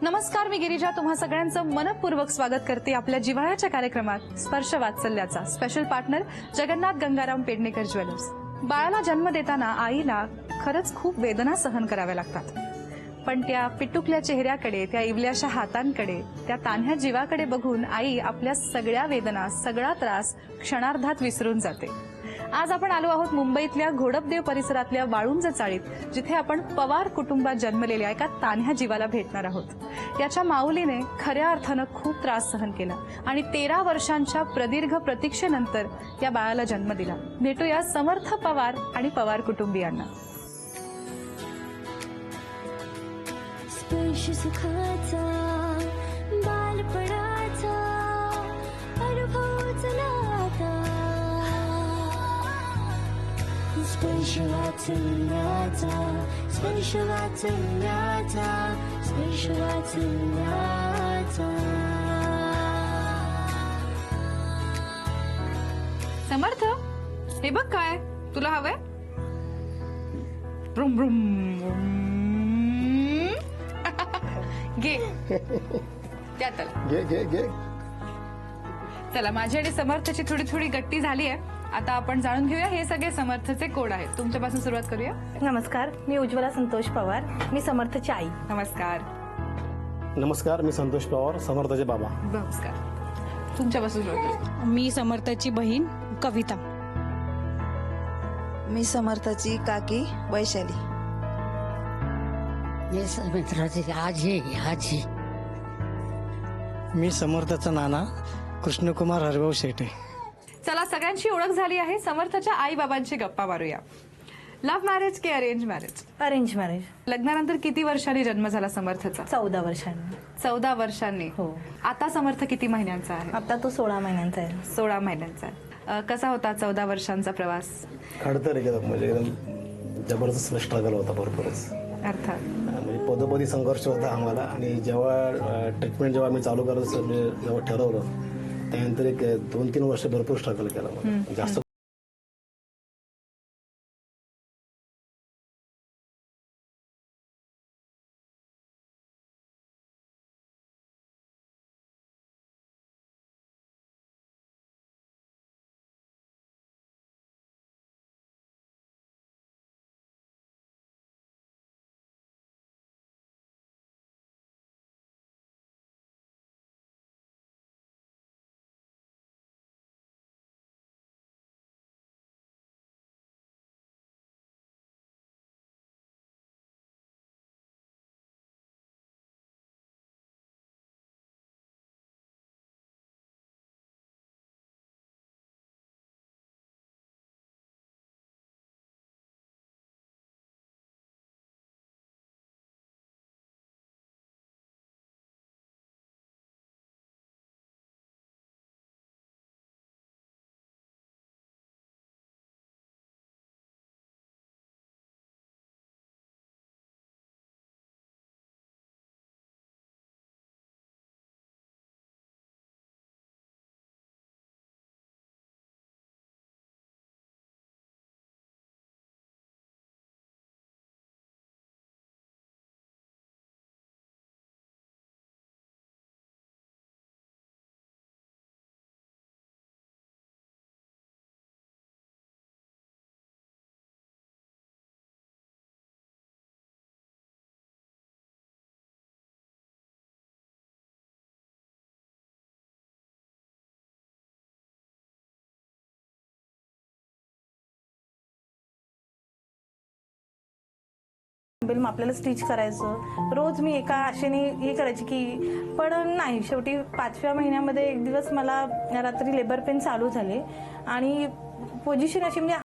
नमस्कार, मी गिरिजा तुम्हा सगळ्यांचं मनपूर्वक स्वागत करते आपल्या जिव्हाळ्याच्या कार्यक्रमात स्पर्श वात्सल्याचा special partner Jagannath Gangaram Pednekar jewellers. बाळाला जन्म देताना आईला खरंच खूप वेदना सहन कराव्या लागतात, पण त्या पिटुकल्या चेहऱ्याकडे, त्या इवल्याशा हातांकडे, त्या तान्ह्या जीवाकडे बघून आई आपल्या सगळ्या वेदना, सगळा त्रास क्षणार्धात विसरून जाते। आज आपण आलो आहोत मुंबईतल्या घोडपदेव परिसरातल्या वाळुंज चाळीत, जिथे आपण पवार कुटुंबात जन्मलेल्या एका तान्ह्या जीवाला भेटणार आहोत। याच्या माऊलीने खऱ्या अर्थानं खूप त्रास सहन केला आणि 13 वर्षांच्या प्रदीर्घ प्रतीक्षेनंतर या बाळाला जन्म दिला। भेटूया समर्थ पवार आणि पवार कुटुंबियांना। स्पर्श सुखाचा बालपणाचा अनुभव चला आता, स्पर्श वात्सल्याचा, स्पर्श वात्सल्याचा, स्पर्श वात्सल्याचा। समर्थ, हे बघ काय तुला हवंय? ब्रुम ब्रुम घे त्या त्याला घे घे घे। चला, माझी आणि समर्थची थोडी थोडी गट्टी झाली आहे। आता आपण जाणून घेऊया हे सगळे समर्थचे कोड आहेत। तुमच्यापासून सुरुवात करूया। नमस्कार, मी उज्ज्वला संतोष पवार, मी समर्थची आई। नमस्कार। नमस्कार, मी संतोष पवार, समर्थाचे बाबा। नमस्कार। तुमच्यापासून सुरुवात करूया। मी समर्थाची बहीण कविता। मी समर्थाची काकी वैशाली। मी समर्थाची आजी। मी समर्थाचा नाना कृष्णकुमार हरिभाऊ शेटे। चला, सगळ्यांची ओळख झाली आहे। समर्थच्या आई बाबांची गप्पा मारूया। लव्ह मॅरेज की अरेंज मॅरेज? Arrange marriage. लग्नानंतर किती वर्षांनी जन्म झाला समर्थचा? 14 वर्षांनी। 14 वर्षांनी। हो। आता समर्थ किती महिन्यांचा आहे? आता तो 16 महिन्यांचा आहे। 16 महिन्यांचा आहे। कसा होता 14 वर्षांचा प्रवास? खडतर एकदम, म्हणजे एकदम जबरदस्त स्ट्रगल होता, भरपूरच। अर्थात म्हणजे पदोपदी संघर्ष होता आम्हाला। आणि जेव्हा ट्रीटमेंट जेव्हा आम्ही चालू करायचं जेव्हा ठरवलं, त्यानंतर एक 2-3 वर्ष भरपूर स्ट्रगल केला मला, जास्त। आपल्याला स्टिच करायचं, रोज मी एका आशेने हे करायची की, पण नाही, शेवटी 5व्या महिन्यामध्ये एक दिवस मला रात्री लेबर पेन चालू झाले आणि पोझिशन अशी म्हणजे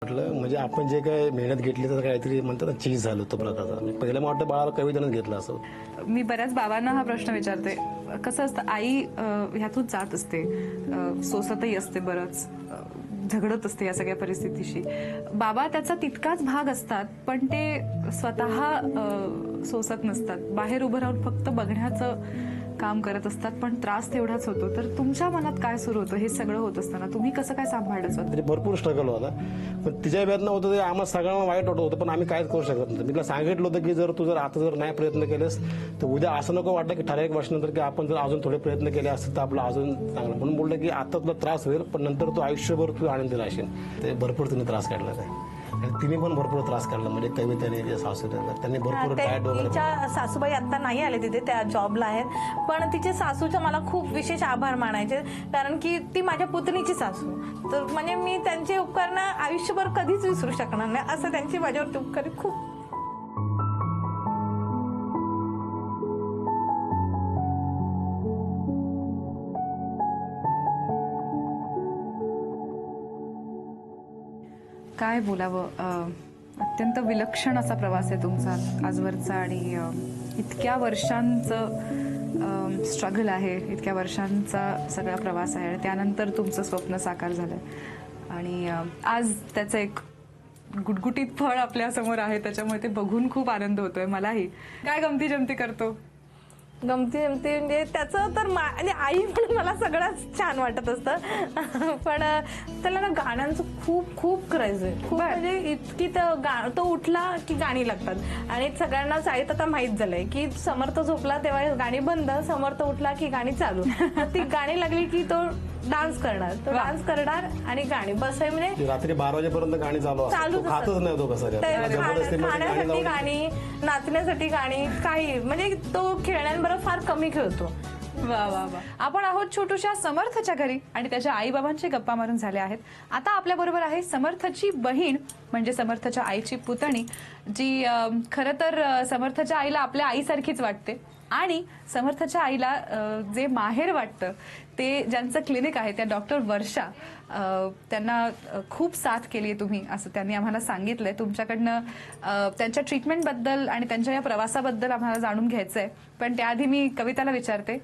म्हटलं म्हणजे आपण जे काय मेहनत घेतली तर काहीतरी म्हणतात ना चीज झालं तो प्रकारचा. मी पहिल्या मला वाटतं बाळाला कवितेनंच घेतलं असं. मी बऱ्याच बाबांना हा प्रश्न विचारते. कसं असतं, आई ह्यातून जात असते, सोसतही असते, बरंच झगडत असते या सगळ्या परिस्थितीशी. बाबा त्याचा तितकाच भाग असतात, पण ते स्वतः सोसत नसतात. बाहेर उभं राहून फक्त बघण्याचं काम करत असतात, पण त्रास तेवढाच होतो. तर तुमच्या मनात काय सुरू होतं हे सगळं होत असताना? तुम्ही कसं काय सांभाळलं स्वतः? तरी भरपूर स्ट्रगल होता, पण तिच्या वेदना होतं ते आम्हाला सगळ्यांना वाईट वाटत होतं, पण आम्ही काहीच करू शकत नव्हतं. मी तिला सांगितलं होतं की तू जर आता नाही प्रयत्न केलेस तर उद्या असं नको वाटतं की ठराविक वर्षानंतर की आपण जर अजून थोडे प्रयत्न केले असते तर आपलं अजून चांगलं. म्हणून बोललं की आता तुला त्रास होईल, पण नंतर तू आयुष्यभर तू आनंदी राहशील. ते भरपूर तिने त्रास काढला नाही, आणि तिने पण भरपूर त्रास काढला. म्हणजे कविताने सासूने त्यांनी भरपूर डाएट वगैरे. तिच्या सासूबाई आता नाही आले तिथे, त्या जॉबला आहेत, पण तिचे सासूचा मला खूप विशेष आभार मानायचे, कारण की ती माझ्या पुतणीची सासू. तर म्हणजे मी त्यांचे उपकार ना आयुष्यभर कधीच विसरू शकणार नाही, असं त्यांची माझ्यावरती उपकार खूप. काय बोलावं, अत्यंत विलक्षण असा प्रवास आहे तुमचा आजवरचा, आणि इतक्या वर्षांचं स्ट्रगल आहे, इतक्या वर्षांचा सगळा प्रवास आहे, आणि त्यानंतर तुमचं स्वप्न साकार झालंय, आणि आज त्याचं एक गुटगुटीत फळ आपल्या समोर आहे. त्याच्यामुळे ते बघून खूप आनंद होतोय मलाही. काय गमती जमती करतो? गमती जमती म्हणजे त्याचं तर म्हणजे आई म्हणून मला सगळंच छान वाटत असतं, पण त्याला ना गाण्यांचं खूप खूप क्रेज आहे. खूप म्हणजे इतकी तो उठला की गाणी लागतात, आणि सगळ्यांना शाळेत आता माहित झालंय की समर्थ झोपला तेव्हा गाणी बंद, समर्थ उठला की गाणी चालू. ती गाणी लागली की तो डान्स करणार, आणि गाणी बस आहे. म्हणजे रात्री 12 वाजेपर्यंत गाणी चालू खातच नाही तो कसं खाण्यासाठी गाणी, नाचण्यासाठी गाणी, काही म्हणजे तो खेळण्यांबरोबर फार कमी खेळतो. वा वा वा. आपण आहोत छोटूशा समर्थच्या घरी, आणि त्याच्या आई बाबांची गप्पा मारून झाल्या आहेत. आता आपल्या बरोबर आहे समर्थची बहीण, म्हणजे समर्थच्या आईची पुतणी, जी खरं तर समर्थच्या आईला आपल्या आईसारखीच वाटते, आणि समर्थच्या आईला जे माहेर वाटतं ते ज्यांचं क्लिनिक आहे त्या डॉक्टर वर्षा, त्यांना खूप साथ केली आहे तुम्ही, असं त्यांनी आम्हाला सांगितलंय. तुमच्याकडनं त्यांच्या ट्रीटमेंटबद्दल आणि त्यांच्या या प्रवासाबद्दल आम्हाला जाणून घ्यायचं आहे, पण त्याआधी मी कविताला विचारते,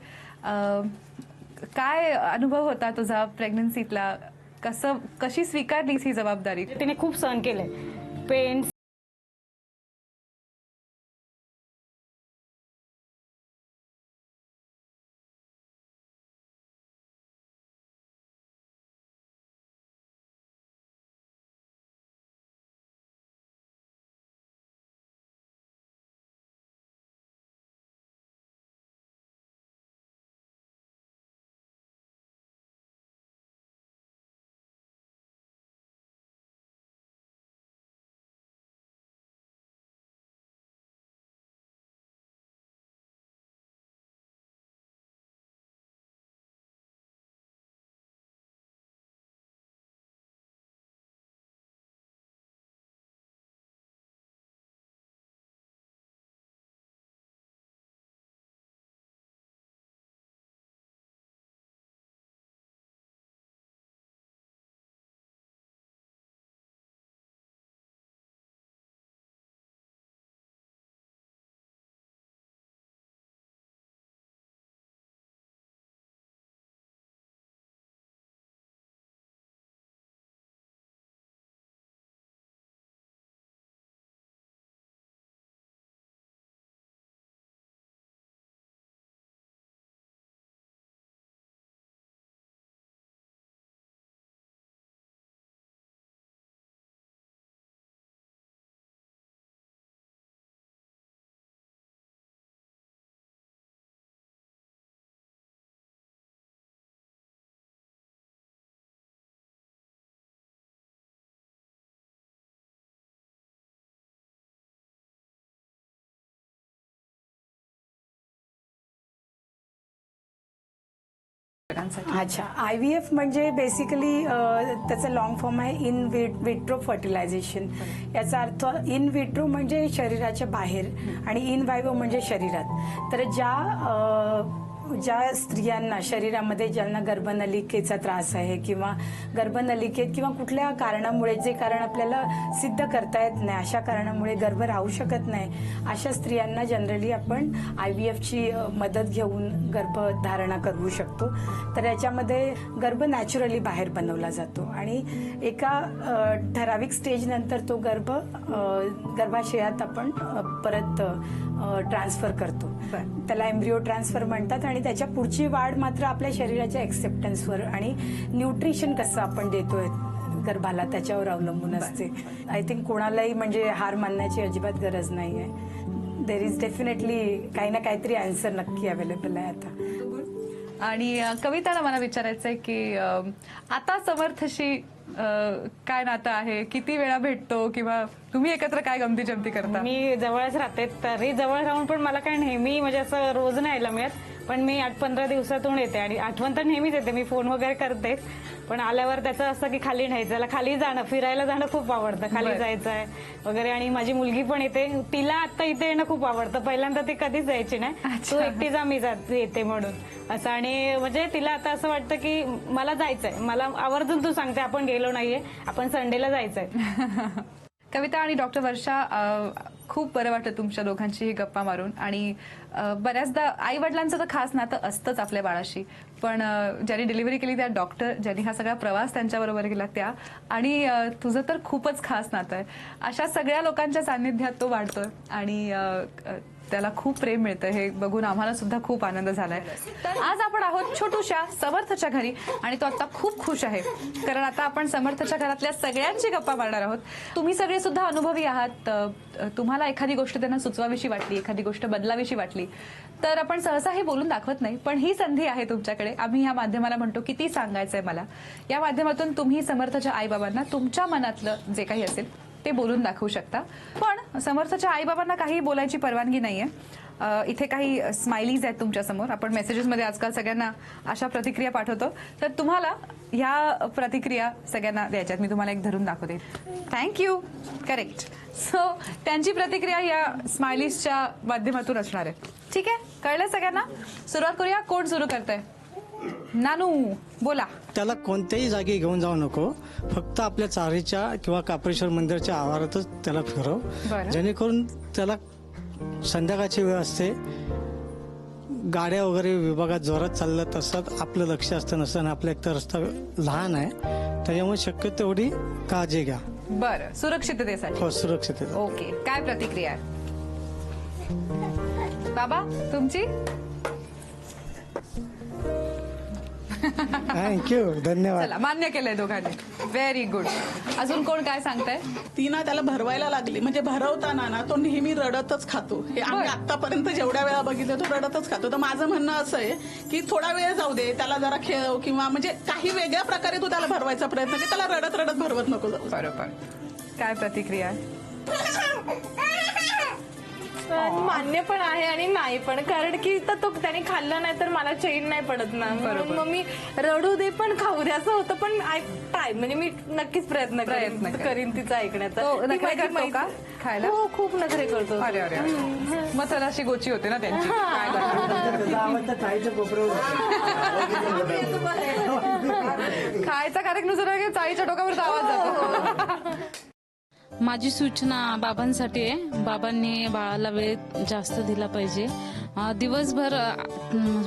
काय अनुभव होता तुझा प्रेग्नन्सीतला? कशी स्वीकारलीस ही जबाबदारी? तिने खूप सहन केलंय, पेन, अच्छा, IVF म्हणजे बेसिकली त्याचं लॉंग फॉर्म आहे इन विट्रो फर्टिलायझेशन. याचा अर्थ इन विट्रो म्हणजे शरीराच्या बाहेर, आणि इन वायव्हो म्हणजे शरीरात. तर ज्या ज्या स्त्रियांना शरीरामध्ये ज्यांना गर्भनलिकेचा त्रास आहे किंवा गर्भनलिकेत किंवा कुठल्या कारणामुळे जे कारण आपल्याला सिद्ध करता येत नाही अशा कारणामुळे गर्भ राहू शकत नाही अशा स्त्रियांना जनरली आपण IVFची मदत घेऊन गर्भधारणा करू शकतो. तर याच्यामध्ये गर्भ नॅचरली बाहेर बनवला जातो आणि एका ठराविक स्टेज नंतर तो गर्भाशयात आपण परत ट्रान्सफर करतो. त्याला एम्ब्रिओ ट्रान्सफर म्हणतात आणि त्याच्या पुढची वाढ मात्र आपल्या शरीराच्या एक्सेप्टन्सवर आणि न्यूट्रिशन कसं आपण देतोय गर्भाला त्याच्यावर अवलंबून असते. आय थिंक कोणालाही म्हणजे हार मानण्याची अजिबात गरज नाहीये. देर इज डेफिनेटली काही ना काहीतरी आन्सर नक्की अवेलेबल आहे आता. आणि कविताला मला विचारायचं आहे की आता समर्थशी काय नातं आहे, किती वेळा भेटतो किंवा तुम्ही एकत्र काय गमती जमती करता? मी जवळच राहते, तरी जवळ राहून पण मला काय नेहमी म्हणजे असं रोज नाही यायला मिळत, पण मी 8-15 दिवसातून येते आणि आठवण तर नेहमीच येते. मी फोन वगैरे करते, पण आल्यावर त्याचं असं की खाली न्यायचं, त्याला खाली जाणं, फिरायला जाणं खूप आवडतं, खाली जायचं आहे वगैरे. आणि माझी मुलगी पण येते, तिला आता इथे येणं खूप आवडतं. पहिल्यांदा ती कधीच यायची नाही, तू एकटी जा मी येते म्हणून असं. आणि म्हणजे तिला आता असं वाटतं की मला जायचंय, मला आवर्जून तू सांगते आपण गेलो नाहीये, आपण संडेला जायचंय. कविता आणि डॉक्टर वर्षा, खूप बरं वाटतं तुमच्या दोघांची ही गप्पा मारून. आणि बऱ्याचदा आई वडिलांचं तर खास नातं असतंच आपल्या बाळाशी, पण ज्यांनी डिलिव्हरी केली त्या डॉक्टर, ज्यांनी हा सगळा प्रवास त्यांच्याबरोबर केला त्या, आणि तुझं तर खूपच खास नातं आहे. अशा सगळ्या लोकांच्या सान्निध्यात तो वाढतोय आणि त्याला खूप प्रेम मिळतं, हे बघून आम्हाला सुद्धा खूप आनंद झालाय. तर आज आपण आहोत छोटूशा समर्थच्या घरी आणि तो आता खूप खुश आहे, कारण आता आपण समर्थच्या घरातल्या सगळ्यांची गप्पा मारणार आहोत. तुम्ही सगळे सुद्धा अनुभवी आहात. तुम्हाला एखादी गोष्ट त्यांना सुचवावीशी वाटली, एखादी गोष्ट बदलावीशी वाटली तर आपण सहसा हे बोलून दाखवत नाही, पण ही संधी आहे तुमच्याकडे. आम्ही या माध्यमाला म्हणतो की ती सांगायचंय मला. या माध्यमातून तुम्ही समर्थच्या आईबाबांना तुमच्या मनातलं जे काही असेल ते बोलून दाखवू शकता. पण समर्थच्या आईबाबांना काही बोलायची परवानगी नाहीये. इथे काही स्माइलीज आहेत तुमच्या समोर. आपण मेसेजेसमध्ये आजकाल सगळ्यांना अशा प्रतिक्रिया पाठवतो, तर तुम्हाला ह्या प्रतिक्रिया सगळ्यांना द्यायच्यात. मी तुम्हाला एक धरून दाखवते. थँक्यू. करेक्ट. सो त्यांची प्रतिक्रिया या स्माइलीजच्या माध्यमातून असणार आहे. ठीक आहे, कळलं सगळ्यांना? सुरुवात करूया. कोण सुरू करतंय? नानू बोला. त्याला कोणत्याही जागी घेऊन जाऊ नको, फक्त आपल्या चारीच्या किंवा काप्रेश्वर मंदिरच्या आवारातच त्याला फिरव, बरं. जेणेकरून त्याला संध्याकाळची वेळ असते, गाड्या वगैरे विभागात जोरात चाललं तसं आपलं लक्ष असतं नसतं आणि आपला एकतर रस्ता लहान आहे, त्याच्यामुळे शक्य तेवढी काळजी घ्या. बरं, सुरक्षिततेसाठी. हो, सुरक्षित. ओके, काय प्रतिक्रिया आहे बाबा तुमची? थँक्यू, धन्यवाद. चला, मान्य केलंय दोघांनी. Very good. अजून कोण काय सांगताय? ती ना त्याला भरवायला लागली, म्हणजे भरवताना ना तो नेहमी रडतच खातो. हे आम्ही आतापर्यंत जेवढ्या वेळा बघितलं तो रडतच खातो. तर माझं म्हणणं असं आहे की थोडा वेळ जाऊ दे, त्याला जरा खेळव किंवा म्हणजे काही वेगळ्या प्रकारे तू त्याला भरवायचा प्रयत्न कर, त्याला रडत रडत भरवत नको जाऊ. बरोबर. काय प्रतिक्रिया आहे? मान्य पण आहे आणि नाही पण, कारण की तो त्याने खाल्लं नाही तर मला चैन नाही पडत ना. बरोबर. मग मी रडू दे पण खाऊ दे असं होतं. पण ट्राय म्हणजे मी नक्कीच प्रयत्न करीन तिचा ऐकण्याचा. तो ती नखरे माझी करतो मैत्रीण- का खायला? हो, खूप नखरे करतो. अरे अरे अरे. मग त्याला अशी गोची होते ना त्यांची. काय खायचा कार्यक्रम सुरू आहे की चाळीच्या टोकावर आवाज जातो. माझी सूचना बाबांसाठी आहे. बाबांनी बाळाला वेळ जास्त दिला पाहिजे. दिवसभर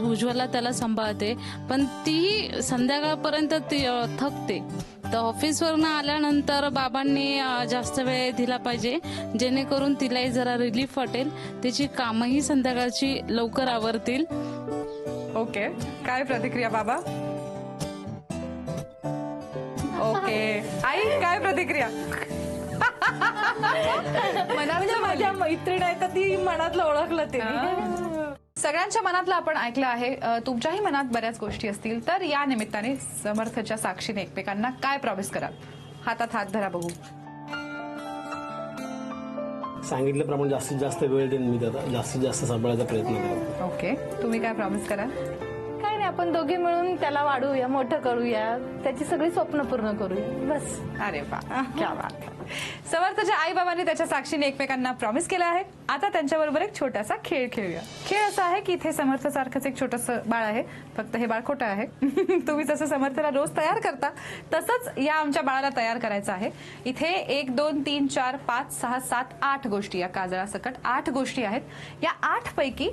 उज्ज्वला त्याला सांभाळते, पण ती संध्याकाळपर्यंत ती थकते. तर ऑफिसवरनं आल्यानंतर बाबांनी जास्त वेळ दिला पाहिजे, जेणेकरून तिलाही जरा रिलीफ वाटेल, तिची कामही संध्याकाळची लवकर आवरतील. ओके, काय प्रतिक्रिया बाबा? ओके, आई काय प्रतिक्रिया? म्हणजे माझ्या मैत्रीण आहे तर ती मनातलं ओळखलं ते. सगळ्यांच्या मनातलं आपण ऐकलं आहे. तुमच्याही मनात बऱ्याच गोष्टी असतील, तर या निमित्ताने समर्थच्या साक्षीने एकमेकांना काय प्रॉमिस कराल? हातात हात धरा बघू. सांगितल्याप्रमाणे जास्तीत जास्त वेळ देईन मी, त्याला जास्तीत जास्त सांभाळायचा प्रयत्न करेन. ओके, तुम्ही काय प्रॉमिस कराल? काय नाही, आपण दोघे मिळून त्याला वाढवूया, मोठं करूया, त्याची सगळी स्वप्न पूर्ण करूया, बस. अरे वा, क्या बात है. समर्थच्या आई बाबांनी त्याच्या साक्षीने एकमेकांना प्रॉमिस केलं आहे. आता त्यांच्याबरोबर एक छोटासा खेळ खेळूया. खेळ असा आहे की इथे समर्थ सारखंच एक छोटंसं बाळ आहे, फक्त हे बाळ खोटं आहे. तुम्ही जसं समर्थला रोज तयार करता तसंच या आमच्या बाळाला तयार करायचं आहे. इथे 1 2 3 4 5 6 7 8 गोष्टी, या काजळासकट 8 गोष्टी आहेत. या 8 पैकी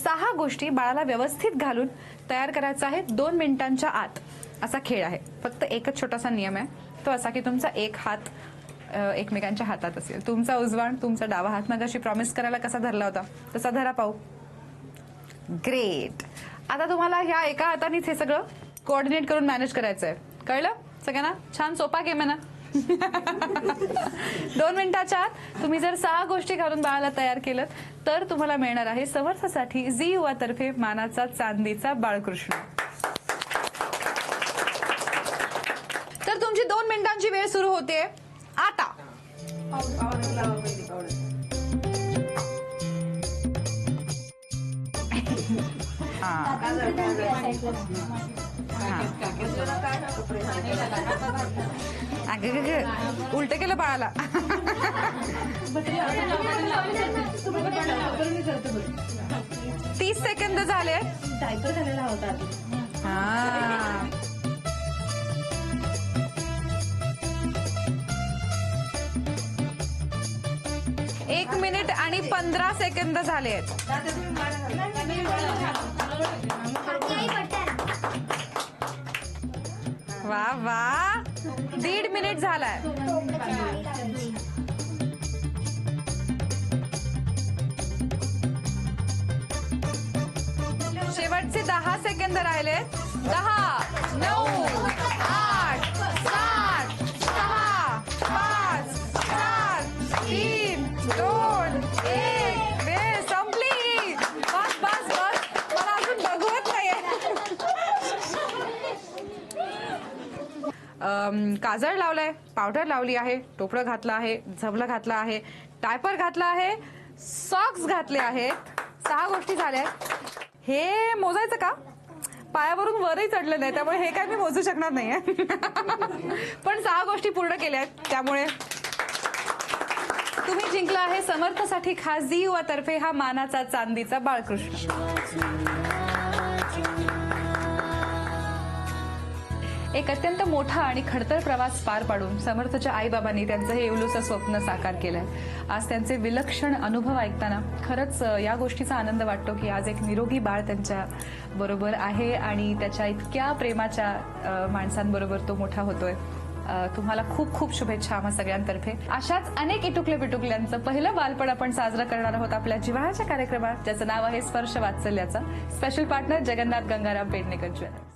6 गोष्टी बाळाला व्यवस्थित घालून तयार करायचं आहे 2 मिनिटांच्या आत. असा खेळ आहे. फक्त एकच छोटासा नियम आहे, तो असा की तुमचा एक हात एकमेकांच्या हातात असेल. तुमचा उजवा आणि तुमचा डावा हात मगाशी प्रॉमिस करायला कसा धरला होता तसा धरा पाहू. ग्रेट. आता तुम्हाला ह्या एका हातानेच हे सगळं कोऑर्डिनेट करून मॅनेज करायचं आहे. कळलं सगळ्यांना? छान सोपा गेम आहे ना. 2 मिनिटाच्या आत तुम्ही जर 6 गोष्टी घालून बाळाला तयार केलं तर तुम्हाला मिळणार आहे समर्थसाठी झी युवा तर्फे मानाचा चांदीचा बाळकृष्ण. तर तुमची 2 मिनिटांची वेळ सुरू होते आता. उलट केलं बाळाला. 30 सेकंद झाले. हा, 1 मिनिट आणि 15 सेकंद झाले आहेत. वा वा, 1.5 मिनिट झालाय. शेवटचे 10 सेकंद राहिले. 10 9 8 7 6 5 4 3 2 1. वेळ संपली. बस बस बस, मला अजून बघवत नाहीये. काजळ लावलंय, पावडर लावली आहे, टोपरं घातलं आहे, झबलं घातलं आहे, टायपर घातला आहे, सॉक्स घातले आहेत. 6 गोष्टी झाल्या. हे मोजायचं का? पायावरून वरही चढलं नाही, त्यामुळे हे काय मी मोजू शकणार नाहीये. पण 6 गोष्टी पूर्ण केल्या आहेत, त्यामुळे तुम्ही जिंकला आहे समर्थसाठी खास झी युवा तर्फे हा मानाचा चांदीचा बाळकृष्ण. एक अत्यंत मोठा आणि खडतर प्रवास पार पाडून समर्थच्या आईबाबांनी त्यांचं हे येवलूचं स्वप्न साकार केलंय. आज त्यांचे विलक्षण अनुभव ऐकताना खरंच या गोष्टीचा आनंद वाटतो की आज एक निरोगी बाळ त्यांच्या बरोबर आहे आणि त्याच्या इतक्या प्रेमाच्या माणसांबरोबर तो मोठा होतोय. तुम्हाला खूप खूप शुभेच्छा आम्हा सगळ्यांतर्फे. अशाच अनेक इटुकले पिटुकल्यांचं पहिलं बालपण आपण साजरं करणार आहोत आपल्या जिव्हाळ्याच्या कार्यक्रमात, ज्याचं नाव आहे स्पर्श वात्सल्याचा. Special partner Jagannath Gangaram Pednekar jewellers.